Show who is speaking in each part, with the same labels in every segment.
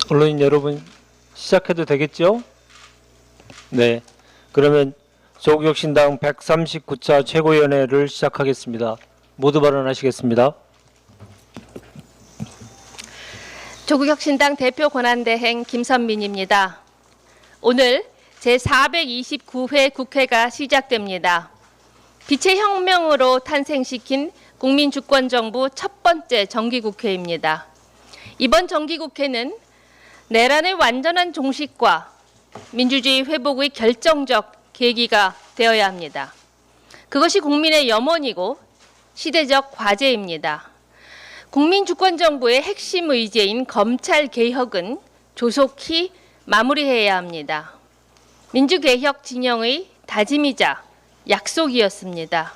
Speaker 1: 언론인 여러분, 시작해도 되겠죠? 네. 그러면 조국혁신당 139차 최고위원회를 시작하겠습니다. 모두 발언하시겠습니다.
Speaker 2: 조국혁신당 대표 권한대행 김선민입니다. 오늘 제429회 국회가 시작됩니다. 빛의 혁명으로 탄생시킨 국민주권정부 첫 번째 정기국회입니다. 이번 정기국회는 내란의 완전한 종식과 민주주의 회복의 결정적 계기가 되어야 합니다. 그것이 국민의 염원이고 시대적 과제입니다. 국민주권정부의 핵심 의제인 검찰개혁은 조속히 마무리해야 합니다. 민주개혁 진영의 다짐이자 약속이었습니다.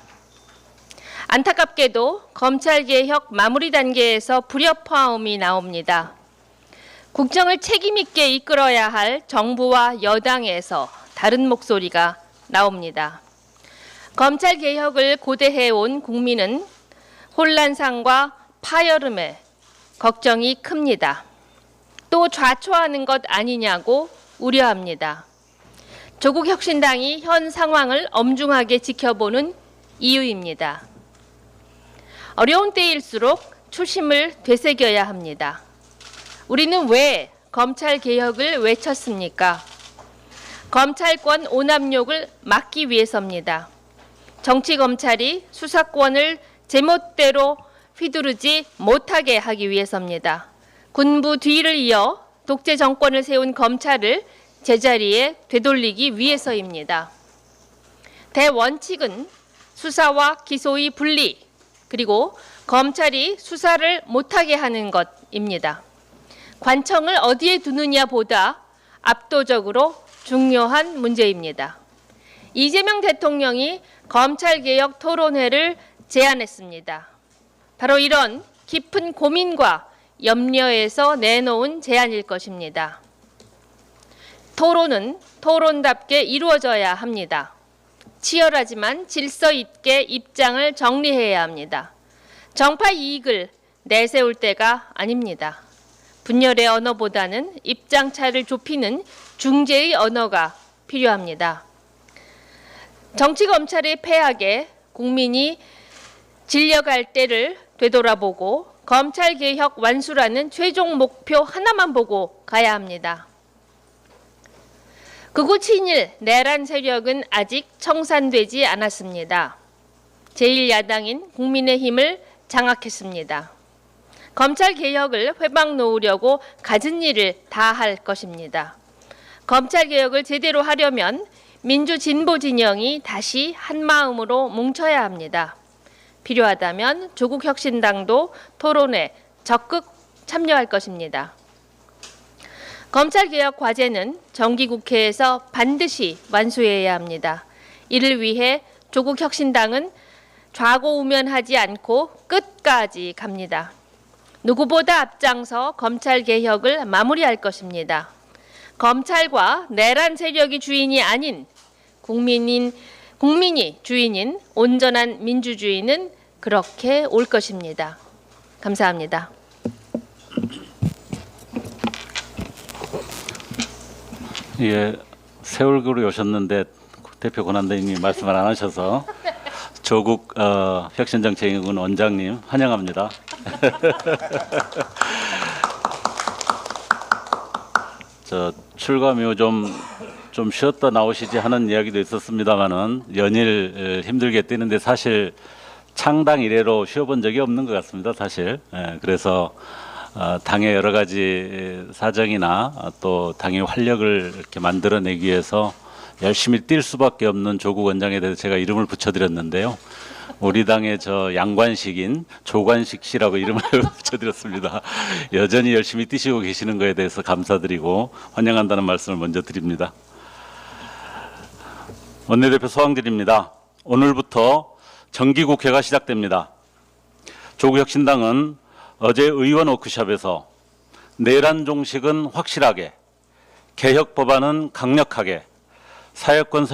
Speaker 2: 안타깝게도 검찰개혁 마무리 단계에서 불협화음이 나옵니다. 국정을 책임있게 이끌어야 할 정부와 여당에서 다른 목소리가 나옵니다. 검찰개혁을 고대해온 국민은 혼란상과 파열음에 걱정이 큽니다. 또 좌초하는 것 아니냐고 우려합니다. 조국혁신당이 현 상황을 엄중하게 지켜보는 이유입니다. 어려운 때일수록 초심을 되새겨야 합니다. 우리는 왜 검찰개혁을 외쳤습니까? 검찰권 오남용을 막기 위해서입니다. 정치검찰이 수사권을 제멋대로 휘두르지 못하게 하기 위해서입니다. 군부 뒤를 이어 독재 정권을 세운 검찰을 제자리에 되돌리기 위해서입니다. 대원칙은 수사와 기소의 분리, 그리고 검찰이 수사를 못하게 하는 것입니다. 관청을 어디에 두느냐보다 압도적으로 중요한 문제입니다. 이재명 대통령이 검찰개혁 토론회를 제안했습니다. 바로 이런 깊은 고민과 염려에서 내놓은 제안일 것입니다. 토론은 토론답게 이루어져야 합니다. 치열하지만 질서 있게 입장을 정리해야 합니다. 정파 이익을 내세울 때가 아닙니다. 분열의 언어보다는 입장차를 좁히는 중재의 언어가 필요합니다. 정치검찰의 폐악에 국민이 질려갈 때를 되돌아보고 검찰개혁 완수라는 최종 목표 하나만 보고 가야 합니다. 극우 친일 내란 세력은 아직 청산되지 않았습니다. 제1야당인 국민의힘을 장악했습니다. 검찰개혁을 회방 놓으려고 갖은 일을 다 할 것입니다. 검찰개혁을 제대로 하려면 민주진보 진영이 다시 한마음으로 뭉쳐야 합니다. 필요하다면 조국혁신당도 토론에 적극 참여할 것입니다. 검찰개혁 과제는 정기국회에서 반드시 완수해야 합니다. 이를 위해 조국혁신당은 좌고우면하지 않고 끝까지 갑니다. 누구보다 앞장서 검찰개혁을 마무리할 것입니다. 검찰과 내란 세력이 주인이 아닌 국민이 주인인 온전한 민주주의는 그렇게 올 것입니다. 감사합니다.
Speaker 3: 예, 새 얼굴이 오셨는데 대표 권한대행님이 말씀을 안 하셔서 조국 혁신정책위원 원장님 환영합니다. 저 출감이 좀 쉬었다 나오시지 하는 이야기도 있었습니다만은 연일 힘들게 뛰는데 사실 창당 이래로 쉬어본 적이 없는 것 같습니다. 사실 그래서 당의 여러 가지 사정이나 또 당의 활력을 이렇게 만들어내기 위해서 열심히 뛸 수밖에 없는 조국 원장에 대해서 제가 이름을 붙여드렸는데요. 우리 당의 저 양관식인 조관식 씨라고 이름을 붙여드렸습니다. 여전히 열심히 뛰시고 계시는 것에 대해서 감사드리고 환영한다는 말씀을 먼저 드립니다. 원내대표 소항길입니다. 오늘부터 정기국회가 시작됩니다. 조국혁신당은 어제 의원 워크숍에서 내란 종식은 확실하게, 개혁 법안은 강력하게, 사회권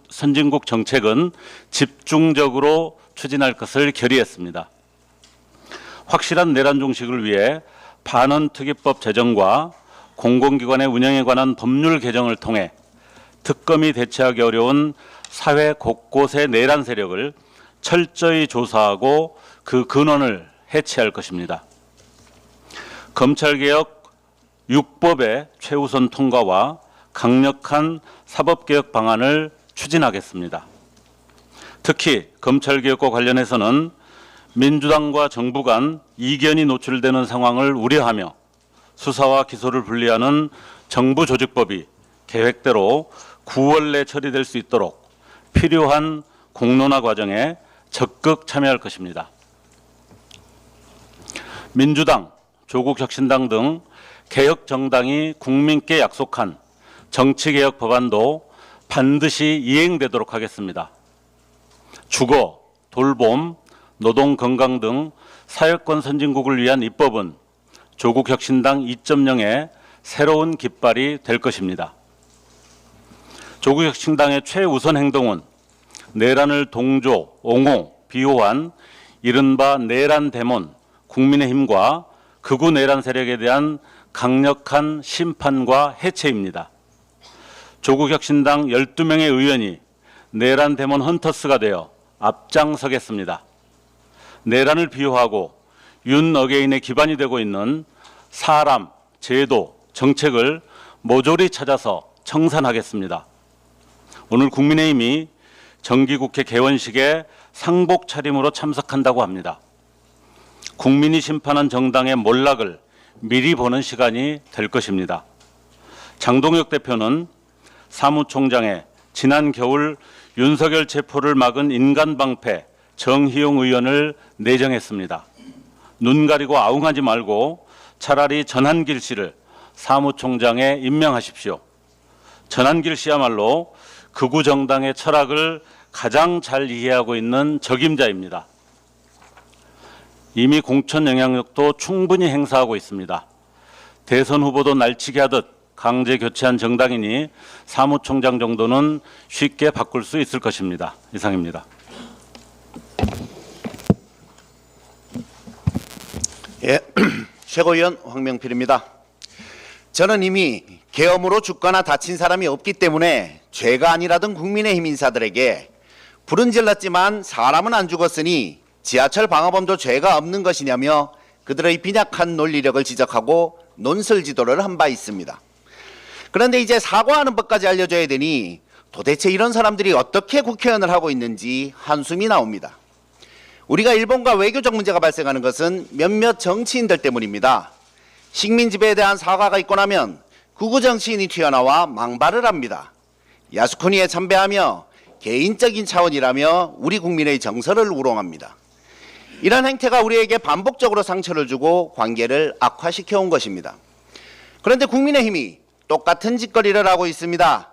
Speaker 3: 선진국 정책은 집중적으로 추진할 것을 결의했습니다. 확실한 내란 종식을 위해 반원특위법 제정과 공공기관의 운영에 관한 법률 개정을 통해 특검이 대처하기 어려운 사회 곳곳의 내란 세력을 철저히 조사하고 그 근원을 해체할 것입니다. 검찰개혁 6법의 최우선 통과와 강력한 사법개혁 방안을 추진하겠습니다. 특히 검찰개혁과 관련해서는 민주당과 정부 간 이견이 노출되는 상황을 우려하며 수사와 기소를 분리하는 정부조직법이 계획대로 9월 내 처리될 수 있도록 필요한 공론화 과정에 적극 참여할 것입니다. 민주당, 조국혁신당 등 개혁 정당이 국민께 약속한 정치개혁 법안도 반드시 이행되도록 하겠습니다. 주거, 돌봄, 노동 건강 등 사회권 선진국을 위한 입법은 조국혁신당 2.0의 새로운 깃발이 될 것입니다. 조국혁신당의 최우선 행동은 내란을 동조, 옹호, 비호한 이른바 내란 데몬 국민의힘과 극우 내란 세력에 대한 강력한 심판과 해체입니다. 조국혁신당 12명의 의원이 내란 데몬 헌터스가 되어 앞장서겠습니다. 내란을 비호하고 윤 어게인의 기반이 되고 있는 사람, 제도, 정책을 모조리 찾아서 청산하겠습니다. 오늘 국민의힘이 정기국회 개원식에 상복 차림으로 참석한다고 합니다. 국민이 심판한 정당의 몰락을 미리 보는 시간이 될 것입니다. 장동혁 대표는 사무총장에 지난 겨울 윤석열 체포를 막은 인간방패 정희용 의원을 내정했습니다. 눈 가리고 아웅하지 말고 차라리 전한길 씨를 사무총장에 임명하십시오. 전한길 씨야말로 극우 정당의 철학을 가장 잘 이해하고 있는 적임자입니다. 이미 공천 영향력도 충분히 행사하고 있습니다. 대선 후보도 날치기 하듯 강제 교체한 정당이니 사무총장 정도는 쉽게 바꿀 수 있을 것입니다. 이상입니다.
Speaker 4: 예, 최고위원 황명필입니다. 저는 이미 계엄으로 죽거나 다친 사람이 없기 때문에 죄가 아니라던 국민의힘 인사들에게 불은 질렀지만 사람은 안 죽었으니 지하철 방화범도 죄가 없는 것이냐며 그들의 빈약한 논리력을 지적하고 논설지도를 한 바 있습니다. 그런데 이제 사과하는 법까지 알려줘야 되니 도대체 이런 사람들이 어떻게 국회의원을 하고 있는지 한숨이 나옵니다. 우리가 일본과 외교적 문제가 발생하는 것은 몇몇 정치인들 때문입니다. 식민 지배에 대한 사과가 있고 나면 극우 정치인이 튀어나와 망발을 합니다. 야스쿠니에 참배하며 개인적인 차원이라며 우리 국민의 정서를 우롱합니다. 이런 행태가 우리에게 반복적으로 상처를 주고 관계를 악화시켜 온 것입니다. 그런데 국민의힘이 똑같은 짓거리를 하고 있습니다.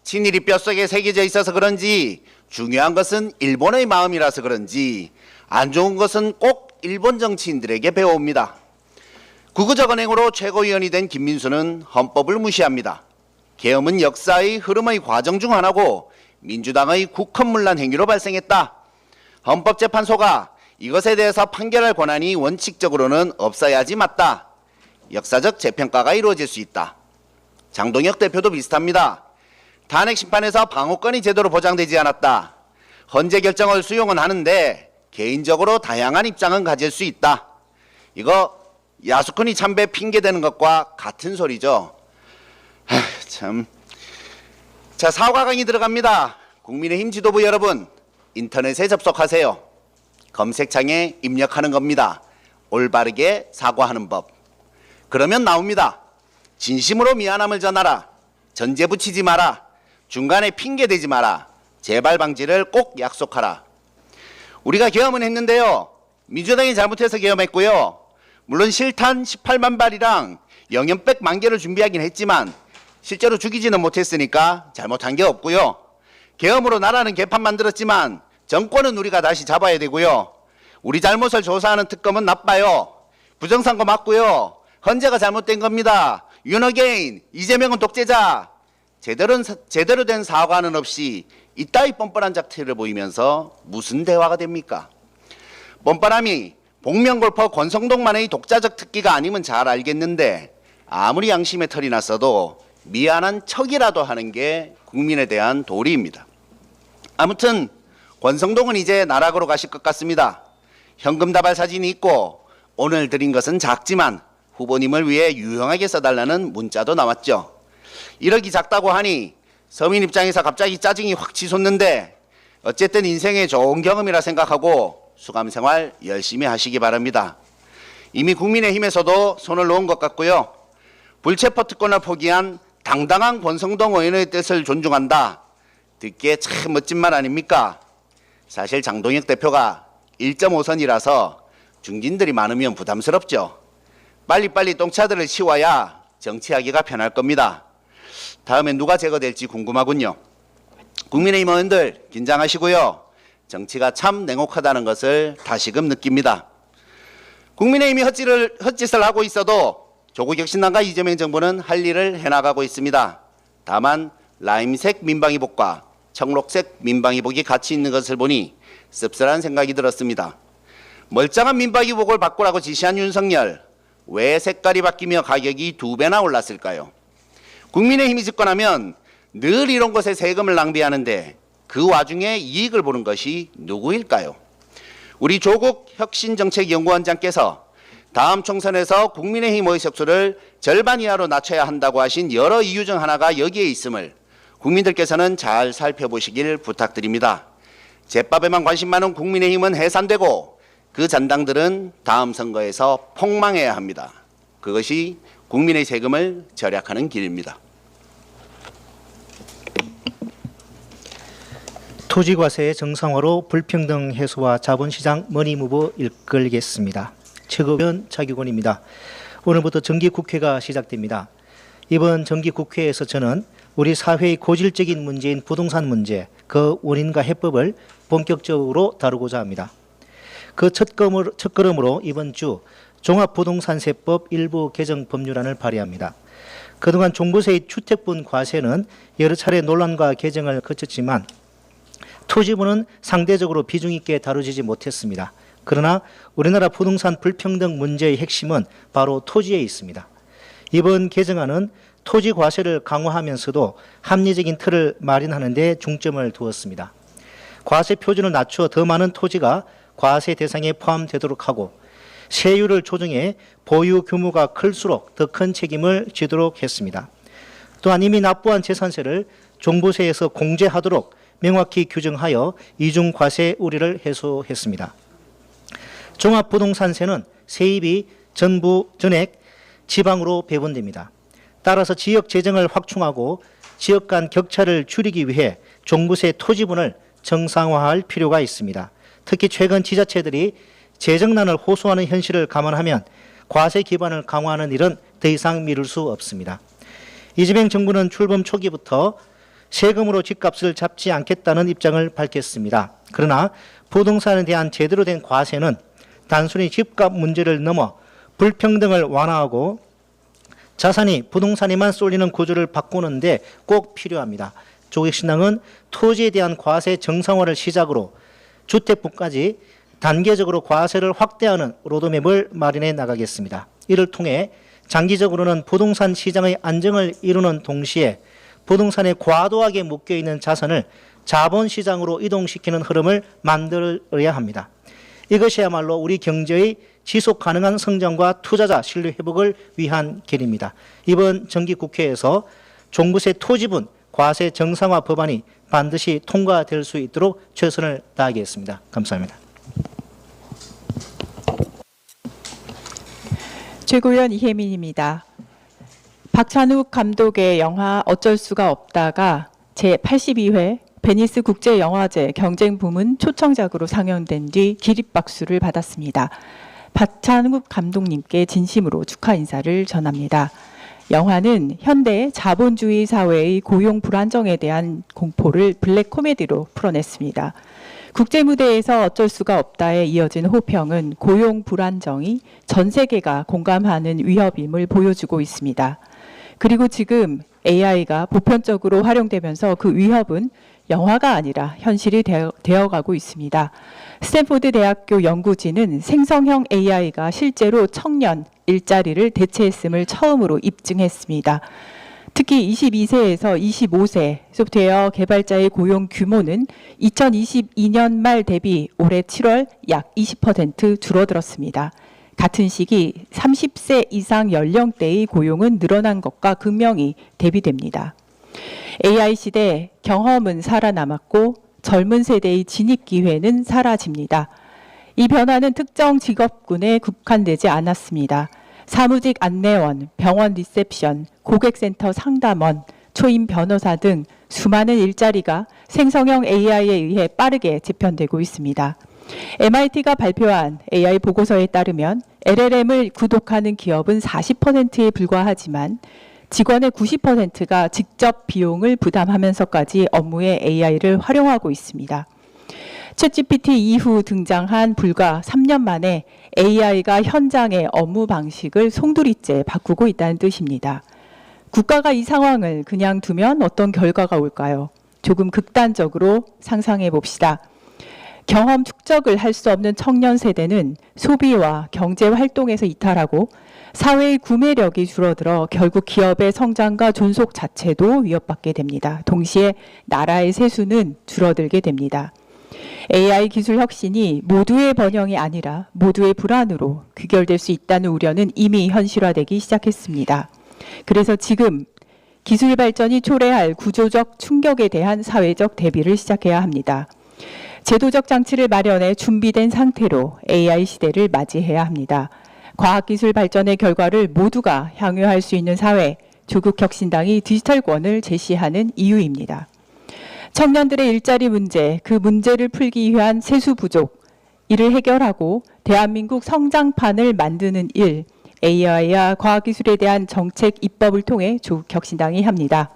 Speaker 4: 친일이 뼛속에 새겨져 있어서 그런지 중요한 것은 일본의 마음이라서 그런지 안 좋은 것은 꼭 일본 정치인들에게 배워옵니다. 극우적 언행으로 최고위원이 된 김민수는 헌법을 무시합니다. 계엄은 역사의 흐름의 과정 중 하나고 민주당의 국헌문란 행위로 발생했다. 헌법재판소가 이것에 대해서 판결할 권한이 원칙적으로는 없어야지 맞다. 역사적 재평가가 이루어질 수 있다. 장동혁 대표도 비슷합니다. 탄핵 심판에서 방어권이 제대로 보장되지 않았다. 헌재 결정을 수용은 하는데 개인적으로 다양한 입장은 가질 수 있다. 이거 야스쿠니 참배 핑계대는 것과 같은 소리죠. 참. 자, 사과 강의 들어갑니다. 국민의힘 지도부 여러분, 인터넷에 접속하세요. 검색창에 입력하는 겁니다. 올바르게 사과하는 법. 그러면 나옵니다. 진심으로 미안함을 전하라. 전제 붙이지 마라. 중간에 핑계대지 마라. 재발 방지를 꼭 약속하라. 우리가 계엄은 했는데요. 민주당이 잘못해서 계엄했고요. 물론 실탄 18만 발이랑 영연백 만 개를 준비하긴 했지만 실제로 죽이지는 못했으니까 잘못한 게 없고요. 계엄으로 나라는 개판 만들었지만 정권은 우리가 다시 잡아야 되고요. 우리 잘못을 조사하는 특검은 나빠요. 부정선거 맞고요. 헌재가 잘못된 겁니다. 윤어게인, 이재명은 독재자. 제대로 된 사과는 없이 이따위 뻔뻔한 작태를 보이면서 무슨 대화가 됩니까? 뻔뻔함이 복면골퍼 권성동만의 독자적 특기가 아니면 잘 알겠는데 아무리 양심의 털이 났어도 미안한 척이라도 하는 게 국민에 대한 도리입니다. 아무튼 권성동은 이제 나락으로 가실 것 같습니다. 현금 다발 사진이 있고 오늘 드린 것은 작지만 후보님을 위해 유용하게 써달라는 문자도 나왔죠. 1억이 작다고 하니 서민 입장에서 갑자기 짜증이 확 치솟는데 어쨌든 인생의 좋은 경험이라 생각하고 수감생활 열심히 하시기 바랍니다. 이미 국민의힘에서도 손을 놓은 것 같고요. 불체포 특권을 포기한 당당한 권성동 의원의 뜻을 존중한다. 듣기에 참 멋진 말 아닙니까? 사실 장동혁 대표가 1.5선이라서 중진들이 많으면 부담스럽죠. 빨리빨리 똥차들을 치워야 정치하기가 편할 겁니다. 다음엔 누가 제거될지 궁금하군요. 국민의힘 의원들 긴장하시고요. 정치가 참 냉혹하다는 것을 다시금 느낍니다. 국민의힘이 헛짓을 하고 있어도 조국혁신당과 이재명 정부는 할 일을 해나가고 있습니다. 다만 라임색 민방위복과 청록색 민방위복이 같이 있는 것을 보니 씁쓸한 생각이 들었습니다. 멀쩡한 민방위복을 바꾸라고 지시한 윤석열, 왜 색깔이 바뀌며 가격이 2배나 올랐을까요? 국민의힘이 집권하면 늘 이런 것에 세금을 낭비하는데 그 와중에 이익을 보는 것이 누구일까요? 우리 조국 혁신정책연구원장께서 다음 총선에서 국민의힘 의석수를 절반 이하로 낮춰야 한다고 하신 여러 이유 중 하나가 여기에 있음을 국민들께서는 잘 살펴보시길 부탁드립니다. 제밥에만 관심 많은 국민의힘은 해산되고 그 잔당들은 다음 선거에서 폭망해야 합니다. 그것이 국민의 세금을 절약하는 길입니다.
Speaker 5: 토지과세의 정상화로 불평등 해소와 자본시장 머니무브 이끌겠습니다. 최고위원 차기권입니다. 오늘부터 정기국회가 시작됩니다. 이번 정기국회에서 저는 우리 사회의 고질적인 문제인 부동산 문제, 그 원인과 해법을 본격적으로 다루고자 합니다. 그 첫걸음으로 이번 주 종합부동산세법 일부 개정 법률안을 발의합니다. 그동안 종부세의 주택분 과세는 여러 차례 논란과 개정을 거쳤지만 토지부는 상대적으로 비중 있게 다루지 못했습니다. 그러나 우리나라 부동산 불평등 문제의 핵심은 바로 토지에 있습니다. 이번 개정안은 토지 과세를 강화하면서도 합리적인 틀을 마련하는 데 중점을 두었습니다. 과세 표준을 낮추어 더 많은 토지가 과세 대상에 포함되도록 하고 세율을 조정해 보유 규모가 클수록 더 큰 책임을 지도록 했습니다. 또한 이미 납부한 재산세를 종부세에서 공제하도록 명확히 규정하여 이중 과세 우려를 해소했습니다. 종합부동산세는 세입이 전부 전액 지방으로 배분됩니다. 따라서 지역 재정을 확충하고 지역 간 격차를 줄이기 위해 종부세 토지분을 정상화할 필요가 있습니다. 특히 최근 지자체들이 재정난을 호소하는 현실을 감안하면 과세 기반을 강화하는 일은 더 이상 미룰 수 없습니다. 이재명 정부는 출범 초기부터 세금으로 집값을 잡지 않겠다는 입장을 밝혔습니다. 그러나 부동산에 대한 제대로 된 과세는 단순히 집값 문제를 넘어 불평등을 완화하고 자산이 부동산에만 쏠리는 구조를 바꾸는 데 꼭 필요합니다. 조국신당은 토지에 대한 과세 정상화를 시작으로 주택분까지 단계적으로 과세를 확대하는 로드맵을 마련해 나가겠습니다. 이를 통해 장기적으로는 부동산 시장의 안정을 이루는 동시에 부동산에 과도하게 묶여있는 자산을 자본시장으로 이동시키는 흐름을 만들어야 합니다. 이것이야말로 우리 경제의 지속 가능한 성장과 투자자 신뢰 회복을 위한 길입니다. 이번 정기국회에서 종부세 토지분 과세 정상화 법안이 반드시 통과될 수 있도록 최선을 다하겠습니다. 감사합니다.
Speaker 6: 최고위원 이혜민입니다. 박찬욱 감독의 영화 어쩔 수가 없다가 제82회 베니스 국제영화제 경쟁부문 초청작으로 상영된 뒤 기립박수를 받았습니다. 박찬욱 감독님께 진심으로 축하 인사를 전합니다. 영화는 현대 자본주의 사회의 고용 불안정에 대한 공포를 블랙 코미디로 풀어냈습니다. 국제무대에서 어쩔 수가 없다에 이어진 호평은 고용 불안정이 전 세계가 공감하는 위협임을 보여주고 있습니다. 그리고 지금 AI가 보편적으로 활용되면서 그 위협은 영화가 아니라 현실이 되어가고 있습니다. 스탠포드 대학교 연구진은 생성형 AI가 실제로 청년 일자리를 대체했음을 처음으로 입증했습니다. 특히 22세에서 25세 소프트웨어 개발자의 고용 규모는 2022년 말 대비 올해 7월 약 20% 줄어들었습니다. 같은 시기 30세 이상 연령대의 고용은 늘어난 것과 극명히 대비됩니다. AI 시대 경험은 살아남았고 젊은 세대의 진입 기회는 사라집니다. 이 변화는 특정 직업군에 국한되지 않았습니다. 사무직 안내원, 병원 리셉션, 고객센터 상담원, 초임 변호사 등 수많은 일자리가 생성형 AI에 의해 빠르게 재편되고 있습니다. MIT가 발표한 AI 보고서에 따르면 LLM을 구독하는 기업은 40%에 불과하지만 직원의 90%가 직접 비용을 부담하면서까지 업무에 AI를 활용하고 있습니다. 챗GPT 이후 등장한 불과 3년 만에 AI가 현장의 업무 방식을 송두리째 바꾸고 있다는 뜻입니다. 국가가 이 상황을 그냥 두면 어떤 결과가 올까요? 조금 극단적으로 상상해 봅시다. 경험 축적을 할 수 없는 청년 세대는 소비와 경제 활동에서 이탈하고 사회의 구매력이 줄어들어 결국 기업의 성장과 존속 자체도 위협받게 됩니다. 동시에 나라의 세수는 줄어들게 됩니다. AI 기술 혁신이 모두의 번영이 아니라 모두의 불안으로 귀결될 수 있다는 우려는 이미 현실화되기 시작했습니다. 그래서 지금 기술 발전이 초래할 구조적 충격에 대한 사회적 대비를 시작해야 합니다. 제도적 장치를 마련해 준비된 상태로 AI 시대를 맞이해야 합니다. 과학기술 발전의 결과를 모두가 향유할 수 있는 사회, 조국혁신당이 디지털권을 제시하는 이유입니다. 청년들의 일자리 문제, 그 문제를 풀기 위한 세수 부족, 이를 해결하고 대한민국 성장판을 만드는 일, AI와 과학기술에 대한 정책 입법을 통해 조국혁신당이 합니다.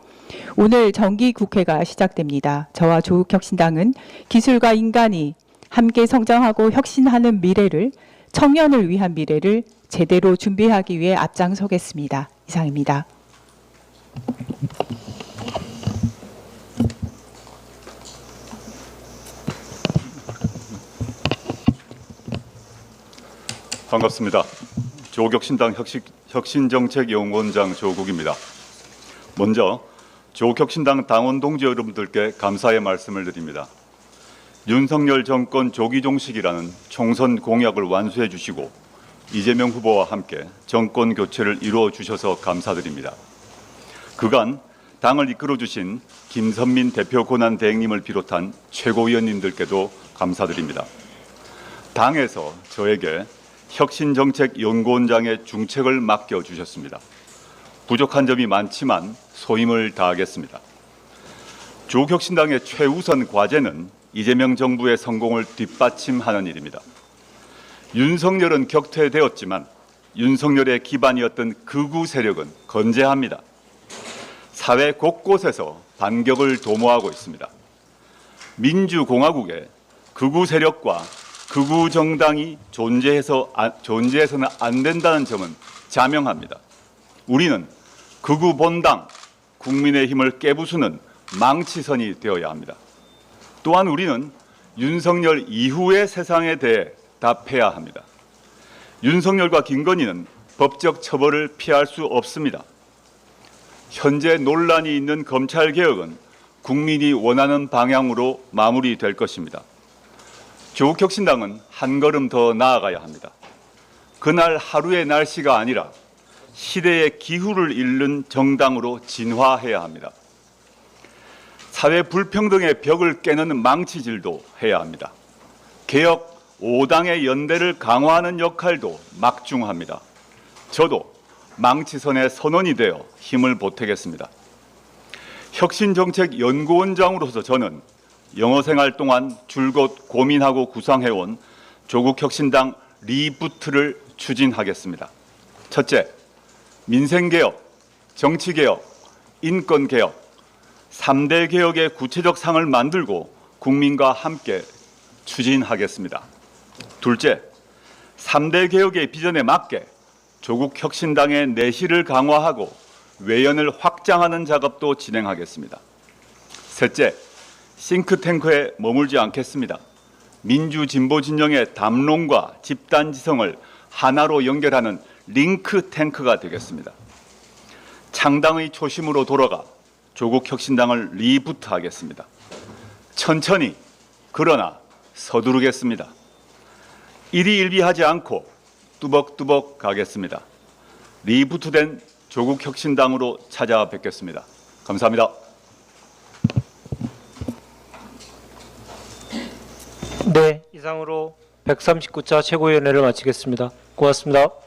Speaker 6: 오늘 정기국회가 시작됩니다. 저와 조국혁신당은 기술과 인간이 함께 성장하고 혁신하는 미래를, 청년을 위한 미래를 제대로 준비하기 위해 앞장서겠습니다. 이상입니다.
Speaker 7: 반갑습니다. 조국혁신당 혁신정책연구원장 조국입니다. 먼저 조국혁신당 당원 동지 여러분들께 감사의 말씀을 드립니다. 윤석열 정권 조기 종식이라는 총선 공약을 완수해 주시고 이재명 후보와 함께 정권 교체를 이루어 주셔서 감사드립니다. 그간 당을 이끌어 주신 김선민 대표 권한대행님을 비롯한 최고위원님들께도 감사드립니다. 당에서 저에게 혁신정책연구원장의 중책을 맡겨주셨습니다. 부족한 점이 많지만 소임을 다하겠습니다. 조국혁신당의 최우선 과제는 이재명 정부의 성공을 뒷받침하는 일입니다. 윤석열은 격퇴되었지만 윤석열의 기반이었던 극우 세력은 건재합니다. 사회 곳곳에서 반격을 도모하고 있습니다. 민주공화국에 극우 세력과 극우 정당이 존재해서는 안 된다는 점은 자명합니다. 우리는 극우 본당, 국민의힘을 깨부수는 망치선이 되어야 합니다. 또한 우리는 윤석열 이후의 세상에 대해 답해야 합니다. 윤석열과 김건희는 법적 처벌을 피할 수 없습니다. 현재 논란이 있는 검찰개혁은 국민이 원하는 방향으로 마무리될 것입니다. 조국혁신당은 한 걸음 더 나아가야 합니다. 그날 하루의 날씨가 아니라 시대의 기후를 읽는 정당으로 진화해야 합니다. 사회 불평등의 벽을 깨는 망치질도 해야 합니다. 개혁 5당의 연대를 강화하는 역할도 막중합니다. 저도 망치선의 선원이 되어 힘을 보태겠습니다. 혁신정책연구원장으로서 저는 영어 생활 동안 줄곧 고민하고 구상해온 조국혁신당 리부트를 추진하겠습니다. 첫째, 민생개혁, 정치개혁, 인권개혁, 3대 개혁의 구체적 상을 만들고 국민과 함께 추진하겠습니다. 둘째, 3대 개혁의 비전에 맞게 조국혁신당의 내실을 강화하고 외연을 확장하는 작업도 진행하겠습니다. 셋째, 싱크탱크에 머물지 않겠습니다. 민주 진보 진영의 담론과 집단지성을 하나로 연결하는 링크탱크가 되겠습니다. 창당의 초심으로 돌아가 조국혁신당을 리부트하겠습니다. 천천히 그러나 서두르겠습니다. 일희일비하지 않고 뚜벅뚜벅 가겠습니다. 리부트된 조국혁신당으로 찾아뵙겠습니다. 감사합니다.
Speaker 1: 네, 이상으로 139차 최고위원회를 마치겠습니다. 고맙습니다.